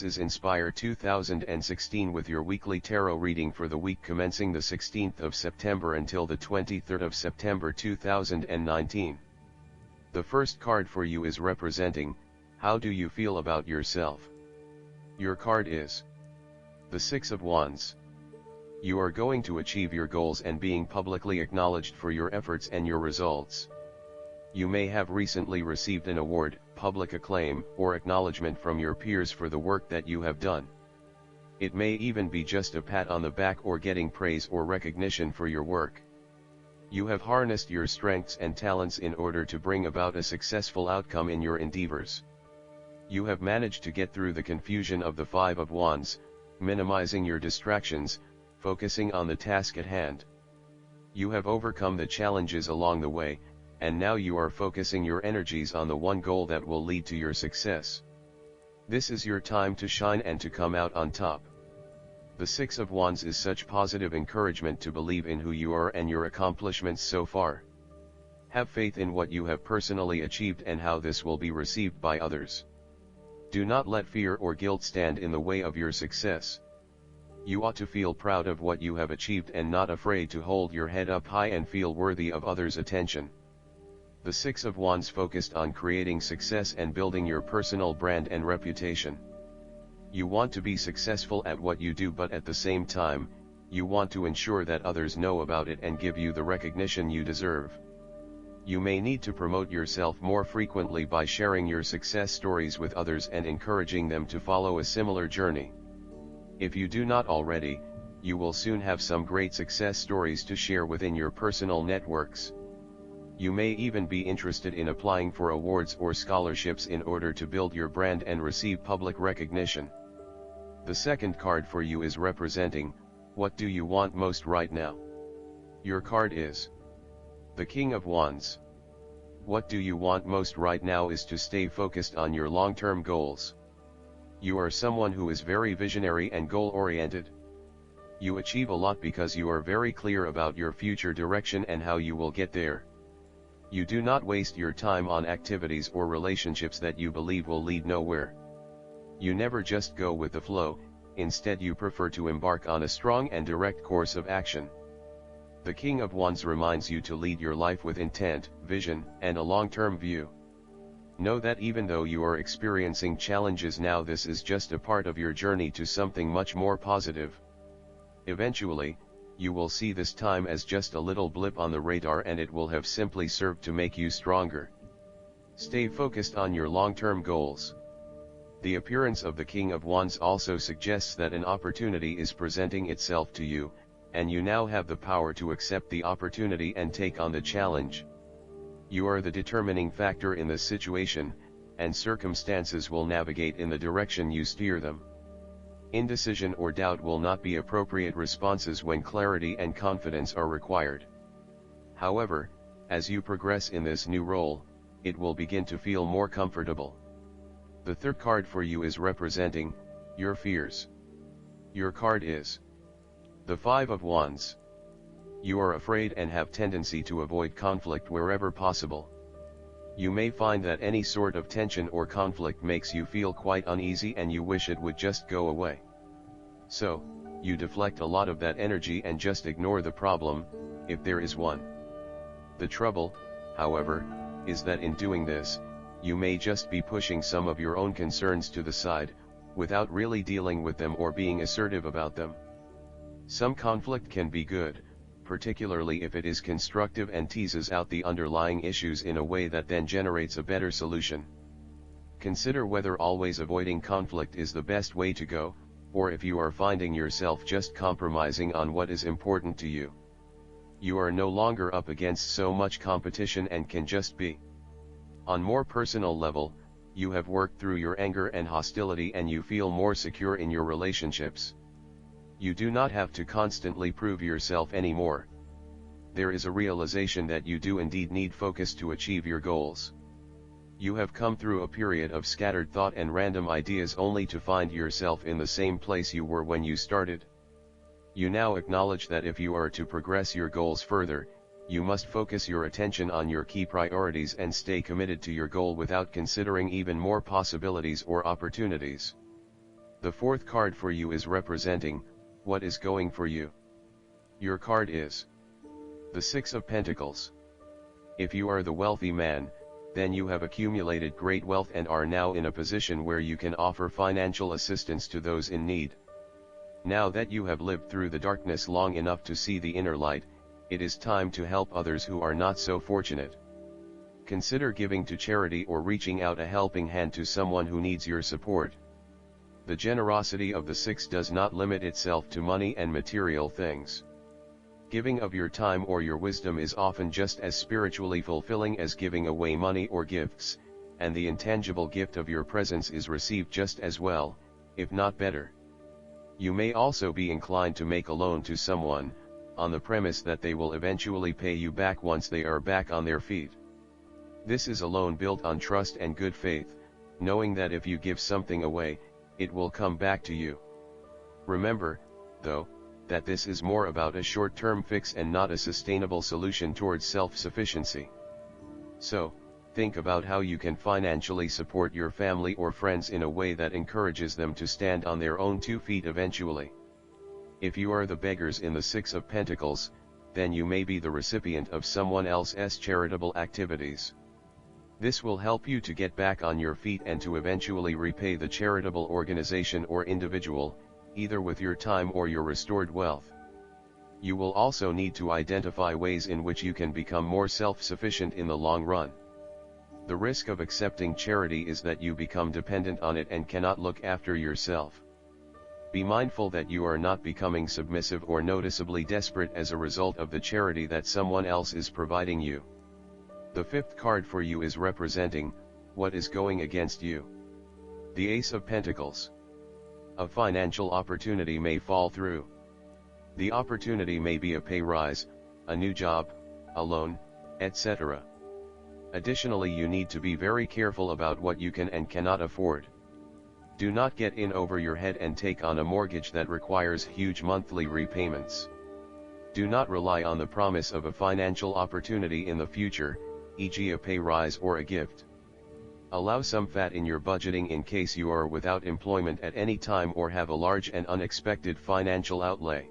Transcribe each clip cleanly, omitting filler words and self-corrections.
This is Inspire 2016 with your weekly tarot reading for the week commencing the 16th of September until the 23rd of September 2019. The first card for you is representing, how do you feel about yourself? Your card is the Six of Wands. You are going to achieve your goals and being publicly acknowledged for your efforts and your results. You may have recently received an award, public acclaim, or acknowledgement from your peers for the work that you have done. It may even be just a pat on the back or getting praise or recognition for your work. You have harnessed your strengths and talents in order to bring about a successful outcome in your endeavors. You have managed to get through the confusion of the Five of Wands, minimizing your distractions, focusing on the task at hand. You have overcome the challenges along the way, and now you are focusing your energies on the one goal that will lead to your success. This is your time to shine and to come out on top. The Six of Wands is such positive encouragement to believe in who you are and your accomplishments so far. Have faith in what you have personally achieved and how this will be received by others. Do not let fear or guilt stand in the way of your success. You ought to feel proud of what you have achieved and not afraid to hold your head up high and feel worthy of others' attention. The Six of Wands focused on creating success and building your personal brand and reputation. You want to be successful at what you do, but at the same time, you want to ensure that others know about it and give you the recognition you deserve. You may need to promote yourself more frequently by sharing your success stories with others and encouraging them to follow a similar journey. If you do not already, you will soon have some great success stories to share within your personal networks. You may even be interested in applying for awards or scholarships in order to build your brand and receive public recognition. The second card for you is representing, what do you want most right now? Your card is the King of Wands. What do you want most right now is to stay focused on your long-term goals. You are someone who is very visionary and goal-oriented. You achieve a lot because you are very clear about your future direction and how you will get there. You do not waste your time on activities or relationships that you believe will lead nowhere. You never just go with the flow, instead you prefer to embark on a strong and direct course of action. The King of Wands reminds you to lead your life with intent, vision, and a long-term view. Know that even though you are experiencing challenges now, this is just a part of your journey to something much more positive. Eventually, you will see this time as just a little blip on the radar, and it will have simply served to make you stronger. Stay focused on your long-term goals. The appearance of the King of Wands also suggests that an opportunity is presenting itself to you, and you now have the power to accept the opportunity and take on the challenge. You are the determining factor in this situation, and circumstances will navigate in the direction you steer them. Indecision or doubt will not be appropriate responses when clarity and confidence are required. However, as you progress in this new role, it will begin to feel more comfortable. The third card for you is representing, your fears. Your card is the Five of Wands. You are afraid and have tendency to avoid conflict wherever possible. You may find that any sort of tension or conflict makes you feel quite uneasy and you wish it would just go away. So, you deflect a lot of that energy and just ignore the problem, if there is one. The trouble, however, is that in doing this, you may just be pushing some of your own concerns to the side, without really dealing with them or being assertive about them. Some conflict can be good, particularly if it is constructive and teases out the underlying issues in a way that then generates a better solution. Consider whether always avoiding conflict is the best way to go, or if you are finding yourself just compromising on what is important to you. You are no longer up against so much competition and can just be. On more personal level, you have worked through your anger and hostility and you feel more secure in your relationships. You do not have to constantly prove yourself anymore. There is a realization that you do indeed need focus to achieve your goals. You have come through a period of scattered thought and random ideas only to find yourself in the same place you were when you started. You now acknowledge that if you are to progress your goals further, you must focus your attention on your key priorities and stay committed to your goal without considering even more possibilities or opportunities. The fourth card for you is representing what is going for you. Your card is the Six of Pentacles. If you are the wealthy man, then you have accumulated great wealth and are now in a position where you can offer financial assistance to those in need. Now that you have lived through the darkness long enough to see the inner light, it is time to help others who are not so fortunate. Consider giving to charity or reaching out a helping hand to someone who needs your support. The generosity of the Six does not limit itself to money and material things. Giving of your time or your wisdom is often just as spiritually fulfilling as giving away money or gifts, and the intangible gift of your presence is received just as well, if not better. You may also be inclined to make a loan to someone, on the premise that they will eventually pay you back once they are back on their feet. This is a loan built on trust and good faith, knowing that if you give something away, it will come back to you. Remember, though, that this is more about a short-term fix and not a sustainable solution towards self-sufficiency. So, think about how you can financially support your family or friends in a way that encourages them to stand on their own 2 feet eventually. If you are the beggars in the Six of Pentacles, then you may be the recipient of someone else's charitable activities. This will help you to get back on your feet and to eventually repay the charitable organization or individual, either with your time or your restored wealth. You will also need to identify ways in which you can become more self-sufficient in the long run. The risk of accepting charity is that you become dependent on it and cannot look after yourself. Be mindful that you are not becoming submissive or noticeably desperate as a result of the charity that someone else is providing you. The fifth card for you is representing what is going against you. The Ace of Pentacles. A financial opportunity may fall through. The opportunity may be a pay rise, a new job, a loan, etc. Additionally, you need to be very careful about what you can and cannot afford. Do not get in over your head and take on a mortgage that requires huge monthly repayments. Do not rely on the promise of a financial opportunity in the future, e.g. a pay rise or a gift. Allow some fat in your budgeting in case you are without employment at any time or have a large and unexpected financial outlay.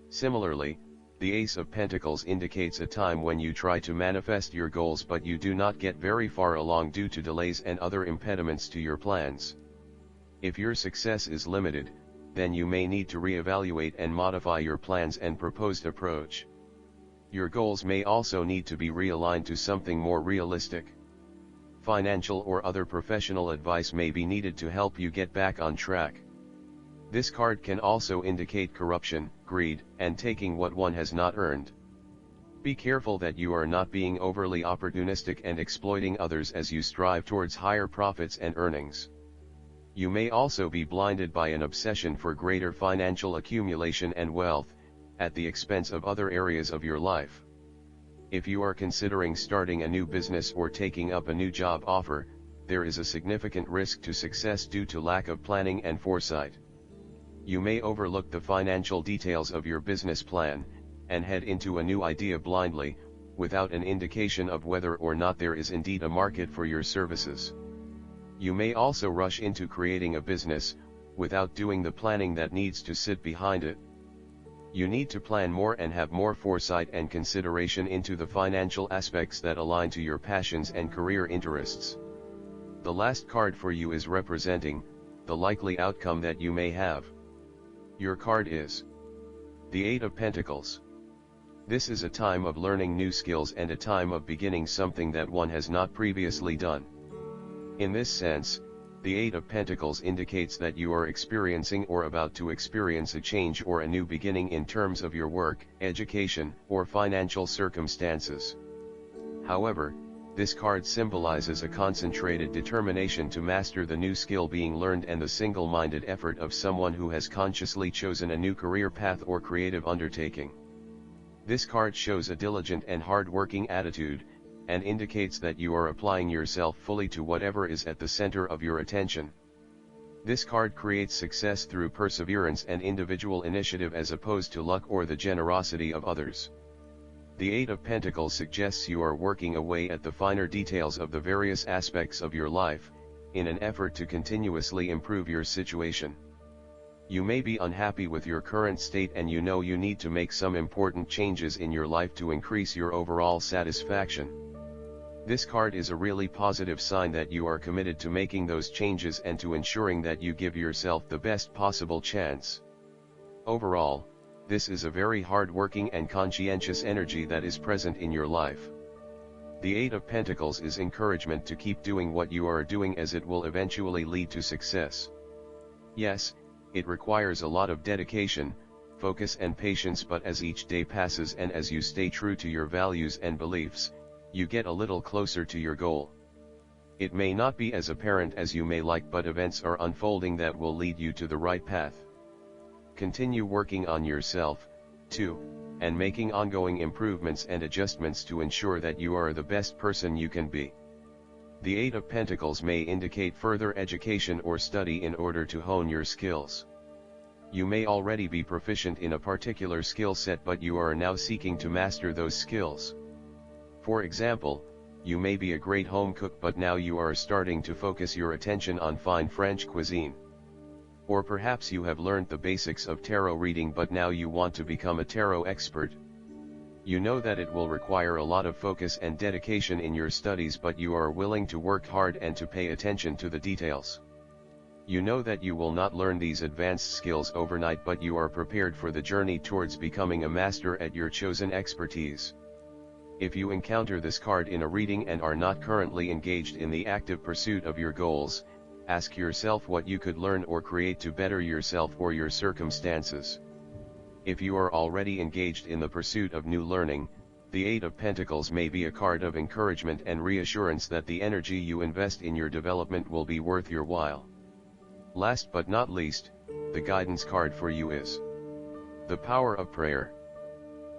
Similarly, the Ace of Pentacles indicates a time when you try to manifest your goals but you do not get very far along due to delays and other impediments to your plans. If your success is limited, then you may need to reevaluate and modify your plans and proposed approach. Your goals may also need to be realigned to something more realistic. Financial or other professional advice may be needed to help you get back on track. This card can also indicate corruption, greed, and taking what one has not earned. Be careful that you are not being overly opportunistic and exploiting others as you strive towards higher profits and earnings. You may also be blinded by an obsession for greater financial accumulation and wealth, at the expense of other areas of your life. If you are considering starting a new business or taking up a new job offer, there is a significant risk to success due to lack of planning and foresight. You may overlook the financial details of your business plan, and head into a new idea blindly, without an indication of whether or not there is indeed a market for your services. You may also rush into creating a business, without doing the planning that needs to sit behind it. You need to plan more and have more foresight and consideration into the financial aspects that align to your passions and career interests. The last card for you is representing the likely outcome that you may have. Your card is the Eight of Pentacles. This is a time of learning new skills and a time of beginning something that one has not previously done. In this sense, the Eight of Pentacles indicates that you are experiencing or about to experience a change or a new beginning in terms of your work, education, or financial circumstances. However, this card symbolizes a concentrated determination to master the new skill being learned and the single-minded effort of someone who has consciously chosen a new career path or creative undertaking. This card shows a diligent and hard-working attitude, and indicates that you are applying yourself fully to whatever is at the center of your attention. This card creates success through perseverance and individual initiative as opposed to luck or the generosity of others. The Eight of Pentacles suggests you are working away at the finer details of the various aspects of your life, in an effort to continuously improve your situation. You may be unhappy with your current state and you know you need to make some important changes in your life to increase your overall satisfaction. This card is a really positive sign that you are committed to making those changes and to ensuring that you give yourself the best possible chance. Overall, this is a very hard-working and conscientious energy that is present in your life. The Eight of Pentacles is encouragement to keep doing what you are doing, as it will eventually lead to success. Yes, it requires a lot of dedication, focus and patience, but as each day passes and as you stay true to your values and beliefs, you get a little closer to your goal. It may not be as apparent as you may like, but events are unfolding that will lead you to the right path. Continue working on yourself, too, and making ongoing improvements and adjustments to ensure that you are the best person you can be. The Eight of Pentacles may indicate further education or study in order to hone your skills. You may already be proficient in a particular skill set, but you are now seeking to master those skills. For example, you may be a great home cook, but now you are starting to focus your attention on fine French cuisine. Or perhaps you have learned the basics of tarot reading, but now you want to become a tarot expert. You know that it will require a lot of focus and dedication in your studies, but you are willing to work hard and to pay attention to the details. You know that you will not learn these advanced skills overnight, but you are prepared for the journey towards becoming a master at your chosen expertise. If you encounter this card in a reading and are not currently engaged in the active pursuit of your goals, ask yourself what you could learn or create to better yourself or your circumstances. If you are already engaged in the pursuit of new learning, the Eight of Pentacles may be a card of encouragement and reassurance that the energy you invest in your development will be worth your while. Last but not least, the guidance card for you is the Power of Prayer.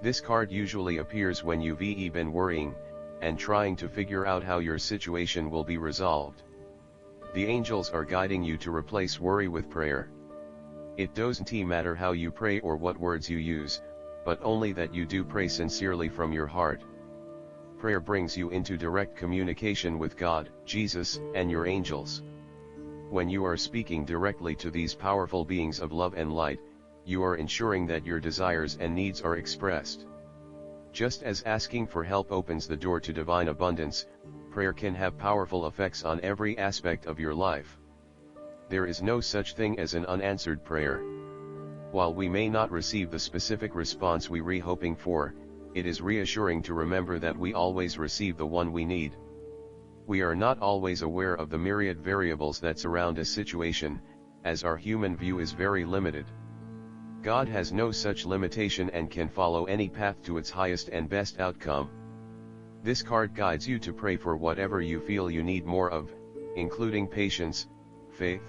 This card usually appears when you've been worrying and trying to figure out how your situation will be resolved. The angels are guiding you to replace worry with prayer. It doesn't matter how you pray or what words you use, but only that you do pray sincerely from your heart. Prayer brings you into direct communication with God, Jesus, and your angels. When you are speaking directly to these powerful beings of love and light, you are ensuring that your desires and needs are expressed. Just as asking for help opens the door to divine abundance, prayer can have powerful effects on every aspect of your life. There is no such thing as an unanswered prayer. While we may not receive the specific response we were hoping for, it is reassuring to remember that we always receive the one we need. We are not always aware of the myriad variables that surround a situation, as our human view is very limited. God has no such limitation and can follow any path to its highest and best outcome. This card guides you to pray for whatever you feel you need more of, including patience, faith,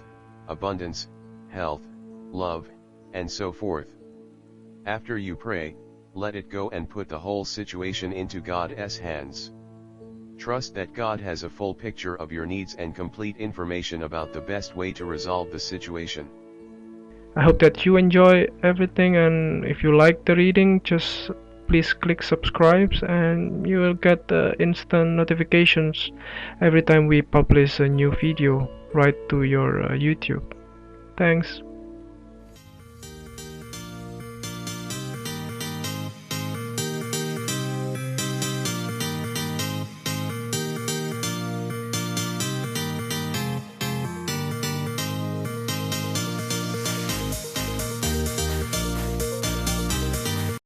abundance, health, love, and so forth. After you pray, let it go and put the whole situation into God's hands. Trust that God has a full picture of your needs and complete information about the best way to resolve the situation. I hope that you enjoy everything, and if you like the reading, just please click subscribe and you will get instant notifications every time we publish a new video right to your YouTube. Thanks.